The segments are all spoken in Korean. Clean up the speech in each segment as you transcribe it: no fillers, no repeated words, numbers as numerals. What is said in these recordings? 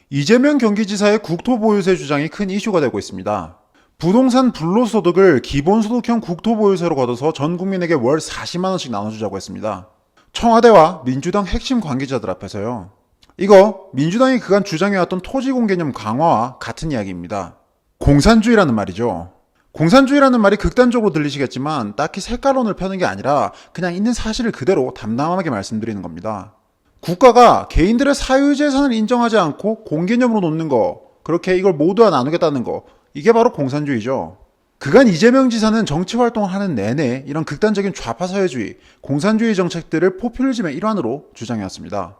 이재명 경기지사의 국토보유세 주장이 큰 이슈가 되고 있습니다. 부동산 불로소득을 기본소득형 국토보유세로 걷어서 전 국민에게 월 40만원씩 나눠주자고 했습니다. 청와대와 민주당 핵심 관계자들 앞에서요. 이거 민주당이 그간 주장해왔던 토지공 개념 강화와 같은 이야기입니다. 공산주의라는 말이죠. 공산주의라는 말이 극단적으로 들리시겠지만 딱히 색깔론을 펴는 게 아니라 그냥 있는 사실을 그대로 담담하게 말씀드리는 겁니다. 국가가 개인들의 사유재산을 인정하지 않고 공개념으로 놓는 거, 그렇게 이걸 모두와 나누겠다는 거, 이게 바로 공산주의죠. 그간 이재명 지사는 정치활동을 하는 내내 이런 극단적인 좌파사회주의, 공산주의 정책들을 포퓰리즘의 일환으로 주장해왔습니다.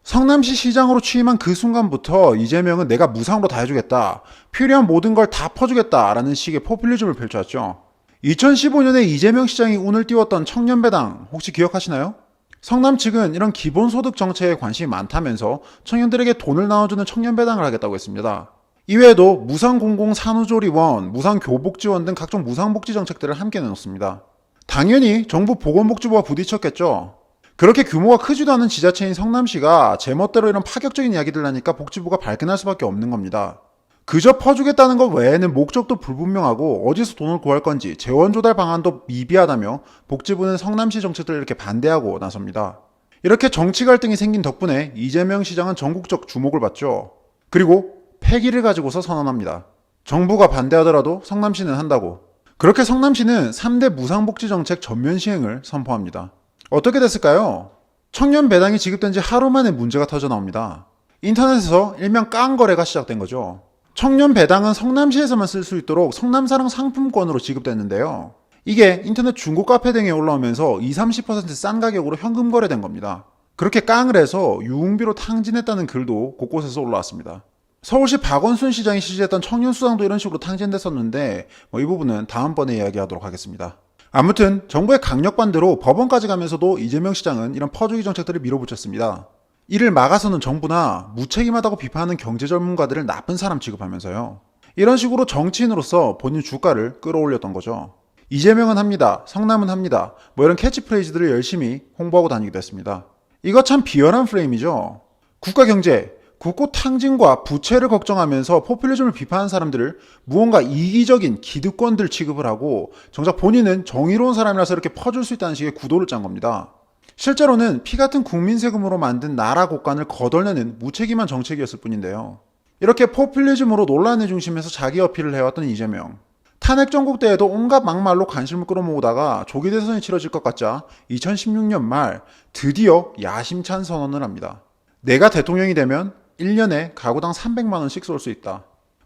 성남시 시장으로 취임한 그 순간부터 이재명은 내가 무상으로 다 해주겠다, 필요한 모든 걸 다 퍼주겠다라는 식의 포퓰리즘을 펼쳐왔죠. 2015년에 이재명 시장이 운을 띄웠던 청년배당 혹시 기억하시나요? 성남 측은 이런 기본소득 정책에 관심이 많다면서 청년들에게 돈을 나눠주는 청년배당을 하겠다고 했습니다. 이외에도 무상공공산후조리원, 무상교복지원 등 각종 무상복지 정책들을 함께 내놓습니다. 당연히 정부 보건복지부와 부딪혔겠죠. 그렇게 규모가 크지도 않은 지자체인 성남시가 제멋대로 이런 파격적인 이야기들 하니까 복지부가 발끈할 수밖에 없는 겁니다. 그저 퍼주겠다는 것 외에는 목적도 불분명하고 어디서 돈을 구할 건지 재원 조달 방안도 미비하다며 복지부는 성남시 정책들을 이렇게 반대하고 나섭니다. 이렇게 정치 갈등이 생긴 덕분에 이재명 시장은 전국적 주목을 받죠. 그리고 패기를 가지고서 선언합니다. 정부가 반대하더라도 성남시는 한다고. 그렇게 성남시는 3대 무상복지 정책 전면 시행을 선포합니다. 어떻게 됐을까요? 청년 배당이 지급된 지 하루 만에 문제가 터져 나옵니다. 인터넷에서 일명 깡 거래가 시작된 거죠. 청년 배당은 성남시에서만 쓸 수 있도록 성남사랑 상품권으로 지급됐는데요. 이게 인터넷 중고 카페 등에 올라오면서 20-30% 싼 가격으로 현금 거래된 겁니다. 그렇게 깡을 해서 유흥비로 탕진했다는 글도 곳곳에서 올라왔습니다. 서울시 박원순 시장이 실시했던 청년수당도 이런 식으로 탕진됐었는데 이 부분은 다음번에 이야기하도록 하겠습니다. 아무튼 정부의 강력 반대로 법원까지 가면서도 이재명 시장은 이런 퍼주기 정책들을 밀어붙였습니다. 이를 막아서는 정부나 무책임하다고 비판하는 경제 전문가들을 나쁜 사람 취급하면서요. 이런 식으로 정치인으로서 본인 주가를 끌어올렸던 거죠. 이재명은 합니다. 성남은 합니다. 이런 캐치프레이즈들을 열심히 홍보하고 다니기도 했습니다. 이거 참 비열한 프레임이죠. 국가 경제, 국고 탕진과 부채를 걱정하면서 포퓰리즘을 비판하는 사람들을 무언가 이기적인 기득권들 취급을 하고 정작 본인은 정의로운 사람이라서 이렇게 퍼줄 수 있다는 식의 구도를 짠 겁니다. 실제로는 피 같은 국민 세금으로 만든 나라 곳간을 거덜내는 무책임한 정책이었을 뿐인데요. 이렇게 포퓰리즘으로 논란의 중심에서 자기 어필을 해왔던 이재명. 탄핵 전국 때에도 온갖 막말로 관심을 끌어모으다가 조기 대선이 치러질 것 같자 2016년 말 드디어 야심찬 선언을 합니다. 내가 대통령이 되면 1년에 가구당 300만원씩 쏠 수 있다.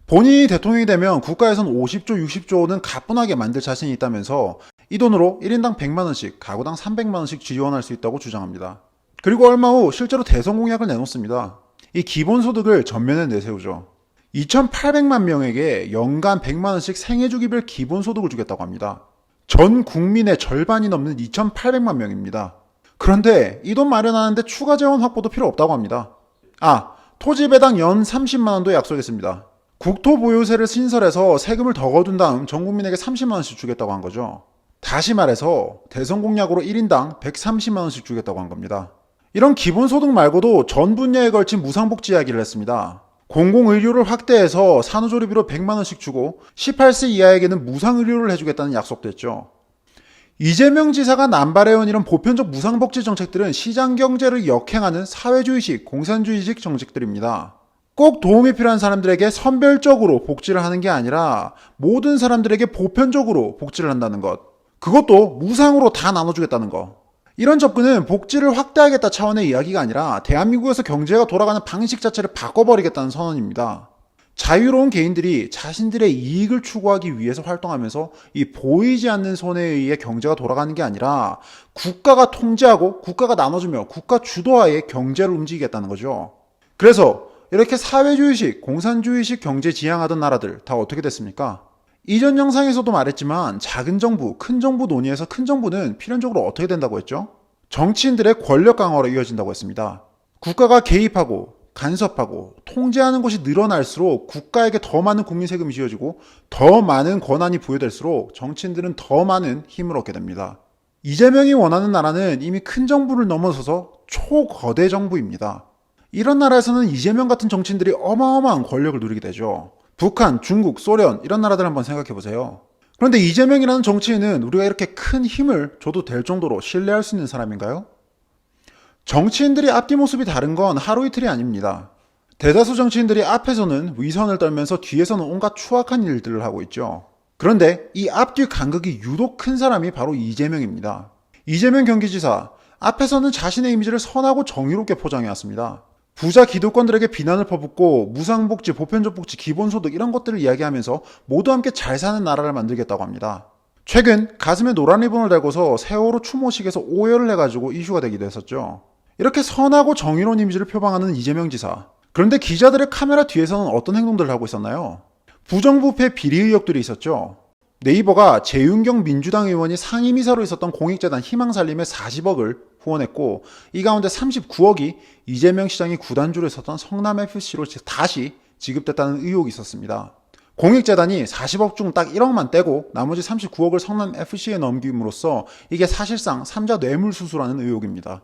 본인이 대통령이 되면 국가에선 50조, 60조는 가뿐하게 만들 자신이 있다면서 이 돈으로 1인당 100만원씩, 가구당 300만원씩 지원할 수 있다고 주장합니다. 그리고 얼마 후 실제로 대선 공약을 내놓습니다. 이 기본소득을 전면에 내세우죠. 2,800만 명에게 연간 100만원씩 생애주기별 기본소득을 주겠다고 합니다. 전 국민의 절반이 넘는 2,800만 명입니다. 그런데 이 돈 마련하는데 추가 재원 확보도 필요 없다고 합니다. 토지 배당 연 30만원도 약속했습니다. 국토보유세를 신설해서 세금을 더 거둔 다음 전 국민에게 30만원씩 주겠다고 한 거죠. 다시 말해서 대선 공약으로 1인당 130만원씩 주겠다고 한 겁니다. 이런 기본소득 말고도 전 분야에 걸친 무상복지 이야기를 했습니다. 공공의료를 확대해서 산후조리비로 100만원씩 주고 18세 이하에게는 무상의료를 해주겠다는 약속도 했죠. 이재명 지사가 남발해온 이런 보편적 무상복지 정책들은 시장경제를 역행하는 사회주의식, 공산주의식 정책들입니다. 꼭 도움이 필요한 사람들에게 선별적으로 복지를 하는 게 아니라 모든 사람들에게 보편적으로 복지를 한다는 것. 그것도 무상으로 다 나눠주겠다는 것. 이런 접근은 복지를 확대하겠다 차원의 이야기가 아니라 대한민국에서 경제가 돌아가는 방식 자체를 바꿔버리겠다는 선언입니다. 자유로운 개인들이 자신들의 이익을 추구하기 위해서 활동하면서 이 보이지 않는 손에 의해 경제가 돌아가는 게 아니라 국가가 통제하고 국가가 나눠주며 국가 주도하에 경제를 움직이겠다는 거죠. 그래서 이렇게 사회주의식, 공산주의식 경제 지향하던 나라들 다 어떻게 됐습니까? 이전 영상에서도 말했지만 작은 정부, 큰 정부 논의에서 큰 정부는 필연적으로 어떻게 된다고 했죠? 정치인들의 권력 강화로 이어진다고 했습니다. 국가가 개입하고 간섭하고 통제하는 것이 늘어날수록 국가에게 더 많은 국민 세금이 지어지고 더 많은 권한이 부여될수록 정치인들은 더 많은 힘을 얻게 됩니다. 이재명이 원하는 나라는 이미 큰 정부를 넘어서서 초거대 정부입니다. 이런 나라에서는 이재명 같은 정치인들이 어마어마한 권력을 누리게 되죠. 북한, 중국, 소련 이런 나라들 한번 생각해보세요. 그런데 이재명이라는 정치인은 우리가 이렇게 큰 힘을 줘도 될 정도로 신뢰할 수 있는 사람인가요? 정치인들이 앞뒤 모습이 다른 건 하루 이틀이 아닙니다. 대다수 정치인들이 앞에서는 위선을 떨면서 뒤에서는 온갖 추악한 일들을 하고 있죠. 그런데 이 앞뒤 간극이 유독 큰 사람이 바로 이재명입니다. 이재명 경기지사, 앞에서는 자신의 이미지를 선하고 정의롭게 포장해왔습니다. 부자 기득권들에게 비난을 퍼붓고 무상복지, 보편적 복지, 기본소득 이런 것들을 이야기하면서 모두 함께 잘 사는 나라를 만들겠다고 합니다. 최근 가슴에 노란 리본을 달고서 세월호 추모식에서 오열을 해가지고 이슈가 되기도 했었죠. 이렇게 선하고 정의로운 이미지를 표방하는 이재명 지사. 그런데 기자들의 카메라 뒤에서는 어떤 행동들을 하고 있었나요? 부정부패 비리 의혹들이 있었죠. 네이버가 재윤경 민주당 의원이 상임이사로 있었던 공익재단 희망살림에 40억을 후원했고 이 가운데 39억이 이재명 시장이 구단주로 있었던 성남FC로 다시 지급됐다는 의혹이 있었습니다. 공익재단이 40억 중 딱 1억만 떼고 나머지 39억을 성남FC에 넘김으로써 이게 사실상 3자 뇌물수수라는 의혹입니다.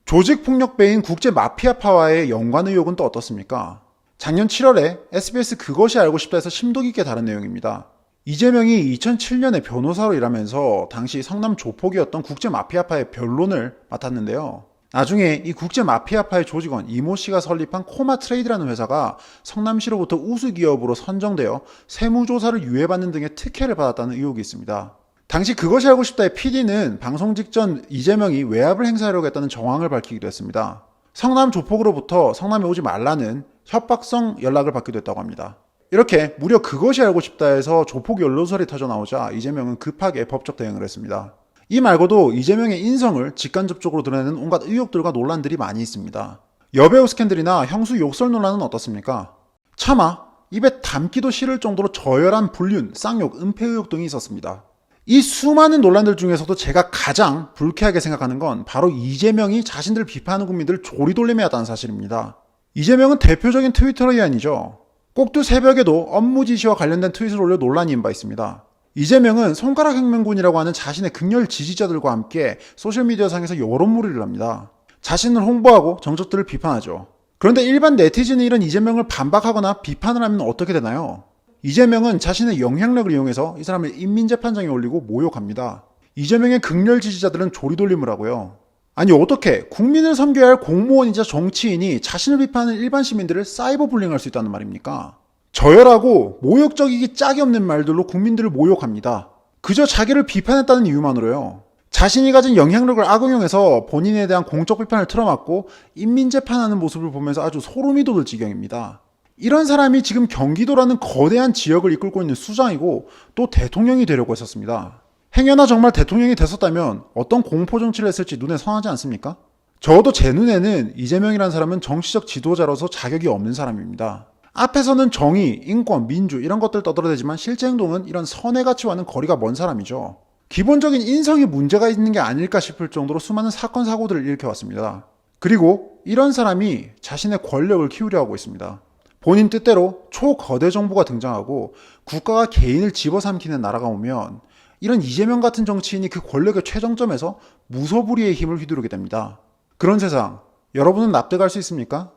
조직폭력배인 국제마피아파와의 연관 의혹은 또 어떻습니까? 작년 7월에 SBS 그것이 알고 싶다에서 심도 깊게 다룬 내용입니다. 이재명이 2007년에 변호사로 일하면서 당시 성남 조폭이었던 국제마피아파의 변론을 맡았는데요. 나중에 이 국제마피아파의 조직원 이모 씨가 설립한 코마트레이드라는 회사가 성남시로부터 우수기업으로 선정되어 세무조사를 유예받는 등의 특혜를 받았다는 의혹이 있습니다. 당시 그것이 알고 싶다의 PD는 방송 직전 이재명이 외압을 행사하려고 했다는 정황을 밝히기도 했습니다. 성남 조폭으로부터 성남에 오지 말라는 협박성 연락을 받기도 했다고 합니다. 이렇게 무려 그것이 알고 싶다에서 조폭 연루설이 터져나오자 이재명은 급하게 법적 대응을 했습니다. 이 말고도 이재명의 인성을 직간접적으로 드러내는 온갖 의혹들과 논란들이 많이 있습니다. 여배우 스캔들이나 형수 욕설 논란은 어떻습니까? 차마 입에 담기도 싫을 정도로 저열한 불륜, 쌍욕, 은폐 의혹 등이 있었습니다. 이 수많은 논란들 중에서도 제가 가장 불쾌하게 생각하는 건 바로 이재명이 자신들을 비판하는 국민들을 조리돌림해 왔다는 사실입니다. 이재명은 대표적인 트위터러이안이죠. 꼭두 새벽에도 업무 지시와 관련된 트윗을 올려 논란이 일은 바 있습니다. 이재명은 손가락 혁명군이라고 하는 자신의 극렬 지지자들과 함께 소셜미디어상에서 여론몰이를 합니다. 자신을 홍보하고 정적들을 비판하죠. 그런데 일반 네티즌이 이런 이재명을 반박하거나 비판을 하면 어떻게 되나요? 이재명은 자신의 영향력을 이용해서 이 사람을 인민재판장에 올리고 모욕합니다. 이재명의 극렬 지지자들은 조리돌림을 하고요. 아니 어떻게 국민을 섬겨야 할 공무원이자 정치인이 자신을 비판하는 일반 시민들을 사이버 불링할 수 있다는 말입니까? 저열하고 모욕적이기 짝이 없는 말들로 국민들을 모욕합니다. 그저 자기를 비판했다는 이유만으로요. 자신이 가진 영향력을 악용해서 본인에 대한 공적 비판을 틀어막고 인민재판하는 모습을 보면서 아주 소름이 돋을 지경입니다. 이런 사람이 지금 경기도라는 거대한 지역을 이끌고 있는 수장이고 또 대통령이 되려고 했었습니다. 행여나 정말 대통령이 됐었다면 어떤 공포정치를 했을지 눈에 선하지 않습니까? 적어도 제 눈에는 이재명이라는 사람은 정치적 지도자로서 자격이 없는 사람입니다. 앞에서는 정의, 인권, 민주 이런 것들 떠들어대지만 실제 행동은 이런 선의 가치와는 거리가 먼 사람이죠. 기본적인 인성이 문제가 있는 게 아닐까 싶을 정도로 수많은 사건 사고들을 일으켜왔습니다. 그리고 이런 사람이 자신의 권력을 키우려 하고 있습니다. 본인 뜻대로 초거대 정부가 등장하고 국가가 개인을 집어삼키는 나라가 오면 이런 이재명 같은 정치인이 그 권력의 최정점에서 무소불위의 힘을 휘두르게 됩니다. 그런 세상, 여러분은 납득할 수 있습니까?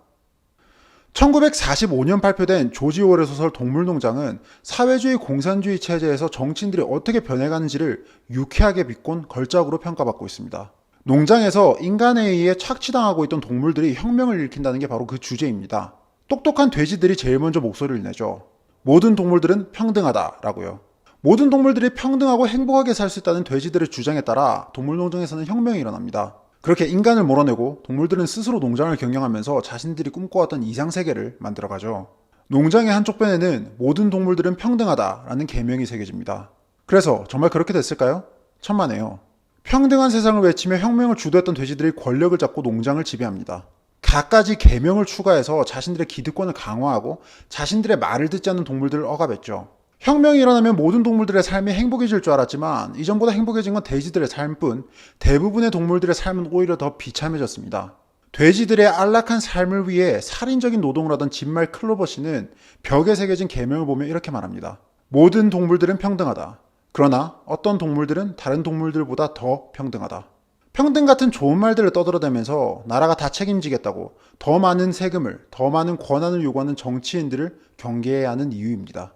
1945년 발표된 조지 오웰의 소설 동물농장은 사회주의 공산주의 체제에서 정치인들이 어떻게 변해가는지를 유쾌하게 비꼰 걸작으로 평가받고 있습니다. 농장에서 인간에 의해 착취당하고 있던 동물들이 혁명을 일으킨다는 게 바로 그 주제입니다. 똑똑한 돼지들이 제일 먼저 목소리를 내죠. 모든 동물들은 평등하다라고요. 모든 동물들이 평등하고 행복하게 살 수 있다는 돼지들의 주장에 따라 동물농장에서는 혁명이 일어납니다. 그렇게 인간을 몰아내고 동물들은 스스로 농장을 경영하면서 자신들이 꿈꿔왔던 이상세계를 만들어가죠. 농장의 한쪽 변에는 모든 동물들은 평등하다라는 계명이 새겨집니다. 그래서 정말 그렇게 됐을까요? 천만에요. 평등한 세상을 외치며 혁명을 주도했던 돼지들이 권력을 잡고 농장을 지배합니다. 갖가지 계명을 추가해서 자신들의 기득권을 강화하고 자신들의 말을 듣지 않는 동물들을 억압했죠. 혁명이 일어나면 모든 동물들의 삶이 행복해질 줄 알았지만 이전보다 행복해진 건 돼지들의 삶뿐 대부분의 동물들의 삶은 오히려 더 비참해졌습니다. 돼지들의 안락한 삶을 위해 살인적인 노동을 하던 진말 클로버씨는 벽에 새겨진 계명을 보며 이렇게 말합니다. 모든 동물들은 평등하다. 그러나 어떤 동물들은 다른 동물들보다 더 평등하다. 평등 같은 좋은 말들을 떠들어대면서 나라가 다 책임지겠다고 더 많은 세금을, 더 많은 권한을 요구하는 정치인들을 경계해야 하는 이유입니다.